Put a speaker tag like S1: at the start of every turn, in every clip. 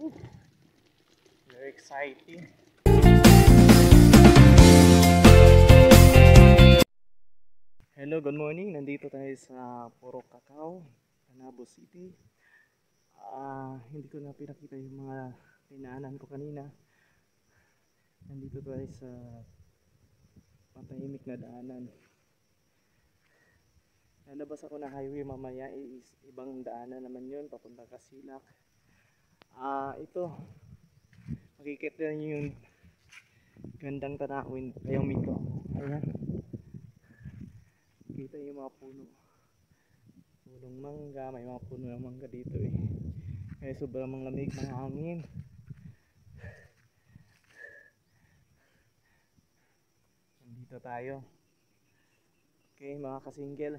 S1: Very exciting. Hello, good morning. Nandito tayo sa Purok Cacao, Panabo City. Hindi ko na pinakita yung mga dinaanan ko kanina. Nandito tayo sa matahimik na daanan. Lalabas ako na highway mamaya, ibang daanan naman yun, papuntang Kasilak. Ito, makikita niyo yung gandang tanawin, Wyoming ko. Ayan. Kita yung mga puno. Punong mangga, may mga puno ng mangga dito eh. Kaya sobrang malamig, mahangin. Nandito tayo. Okay, mga kasinggel.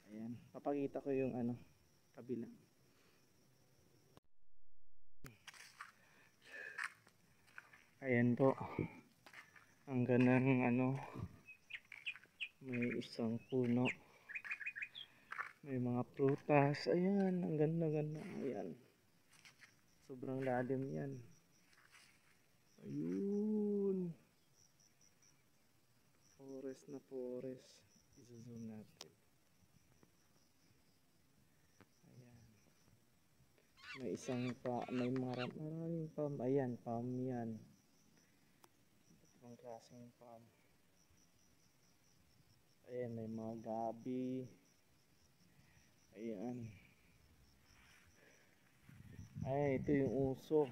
S1: Ayan, papakita ko yung kabila. Ayan po. Ang ganang may isang puno. May mga prutas. Ayan, ang ganda-ganda. Ayan. Sobrang lalim yan. Ayun. Forest na forest. I-zoom natin. Ayan. May isang may maraming palm. Ayan, palm yan. Ibang klaseng palm. Ayan, may mga gabi. Ayan. Ay, ito yung uso.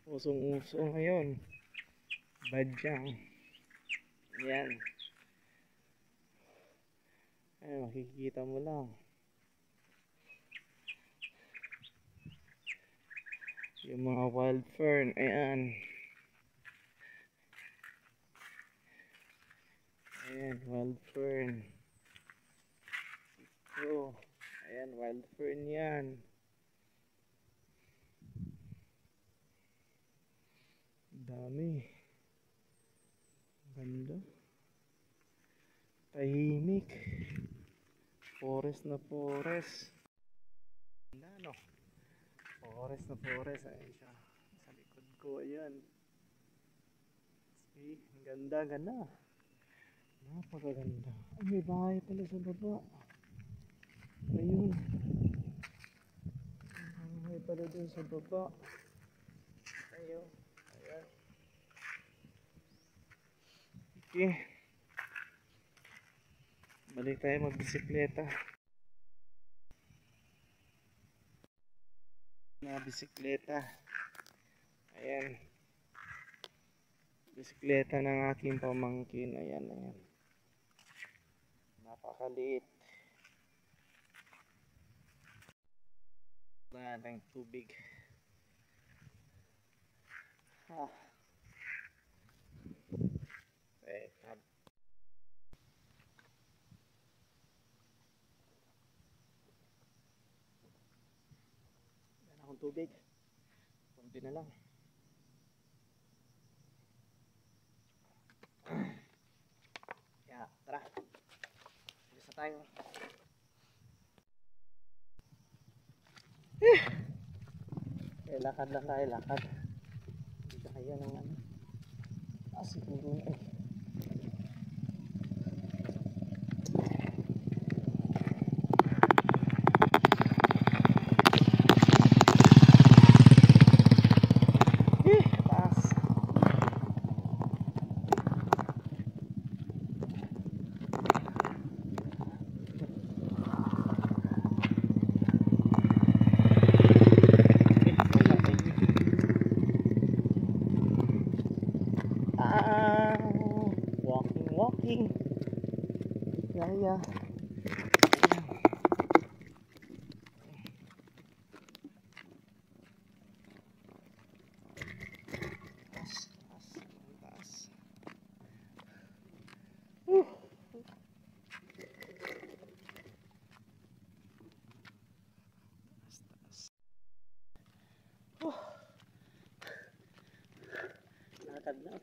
S1: Usong-uso ngayon. Badyang. Ayan. Ay, makikita mo lang. Yung mga wild fern. Ayan. Ayan, wild fern. Ito. Ayan, wild fern yan. Dami. Ganda. Tahimik. Forest na forest. Ganda, no? Forest na forest. Ayan siya. Sa likod ko. Ayan. See? Ganda, ganda. Napakaganda. Ay, may bahay pala sa baba. Ayun. May pala dun sa baba. Ayun. Ayan. Okay. Balik tayo magbisikleta. Na bisikleta. Ayan. Bisikleta ng aking pamangkin. Ayan, ayan. Napakaliit. Wala ng tubig. Tab. Yan akong tubig. Kunti na lang. Kaya, tara. Bilis na tayo. Lakad lang tayo, lakad. Hindi kaya ng siguro taas. Walking. Yeah. Taas. Lakad na.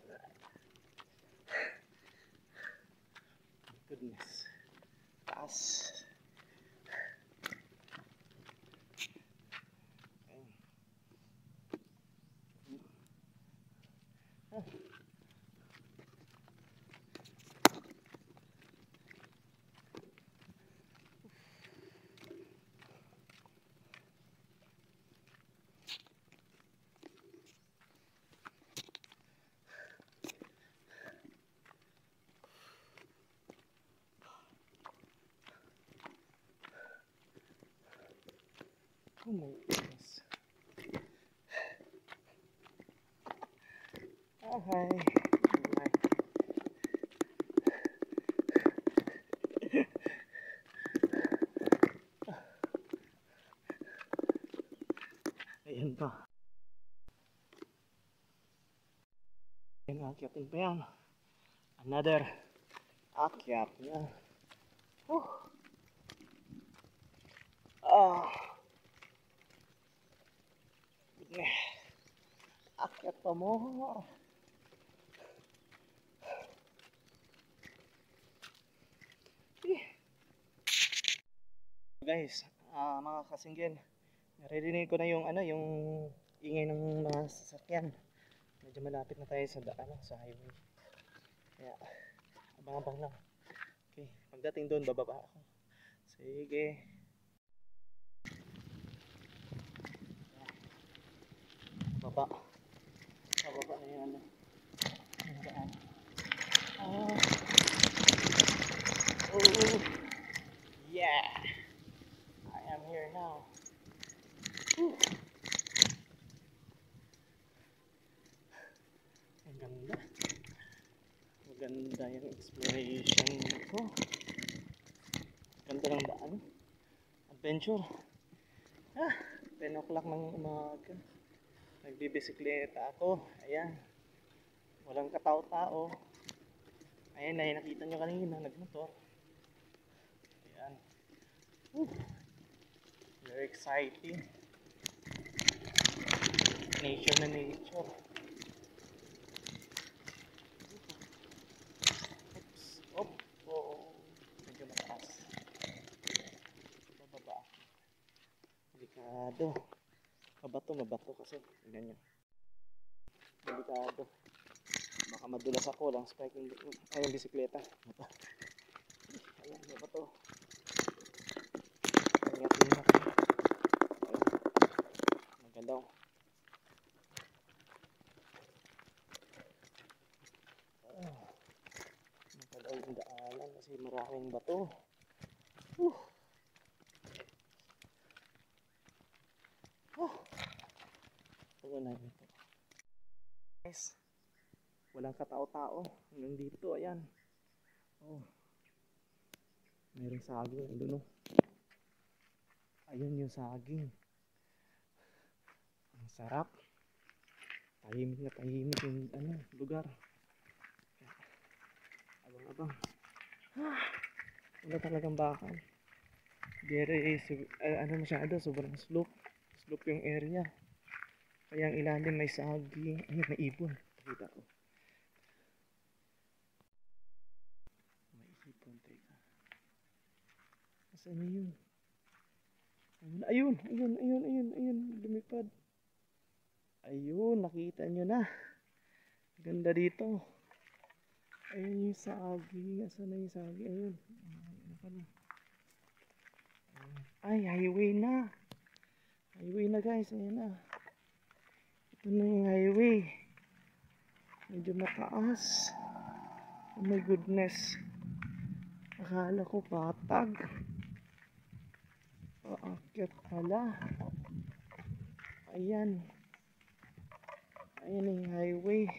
S1: Goodness. Taas. Oh my goodness. Ah, hi. Ayan pa. Ayan, akyatin pa yan. Another akyat na. Whew. Ah. Akyat pa mo. Guys, mga kasinggen, naririnig ko na yung yung ingay ng mga sasakyan. Medyo malapit na tayo sa daan, sa highway. Kaya abang-abang lang. Okay, pagdating doon bababa ako. Sige. Baba. Bababa na yung yung daan. Ah. Oh. Yeah. I am here now. Whew. Ang ganda. Maganda yung exploration ko. Ganda ng daan. Adventure. 10 o'clock ng umaga. Nagbibisikleta ako. Ayan. Walang katao-tao. Ayan na, nakita nyo kanina. Nagmotor. Ayan. Very exciting. Nature na nature. Oops. Oh. Medyo mataas. Bababa. Delikado. Mabato kasi. Tingnan nyo. Delikado. Baka madulas ako lang spike yung bisikleta. Ayan, mabato. Ingat din ako. Maganda ko. Maganda yung daanan kasi maraming bato. Wala nito. Guys, walang katao-tao hanggang dito. Ayan. Mayroong saging. Andun, ayun yung saging. Ang sarap. Tahimik na tahimik yung lugar. Abang-abang. Wala talagang bakal. Very masyado, sobrang slope yung area. Kaya ang ilalim may saging. Ayun, may ibon. Pakita ko. May ibon, teka. Nasaan na yun? Ayun. Lumipad. Ayun, nakita nyo na. Ganda dito. Ayun yung saging. Asan na yung saging? Ayun. Ano pa na? Ay, highway na. Highway na guys. Ayan na. Ito na yung highway. Medyo mataas. Oh my goodness. Akala ko patag. Paakyat pala. Ayan. Ayan yung highway.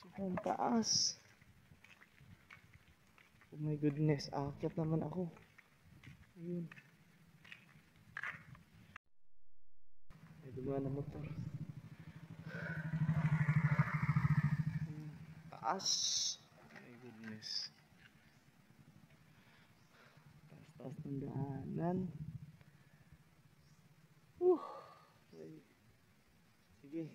S1: Sobrang taas. Oh my goodness. Aakyat naman ako. Ayun. May dumaan na motor. Taas. Oh my goodness. Taas ng daanan. Sige.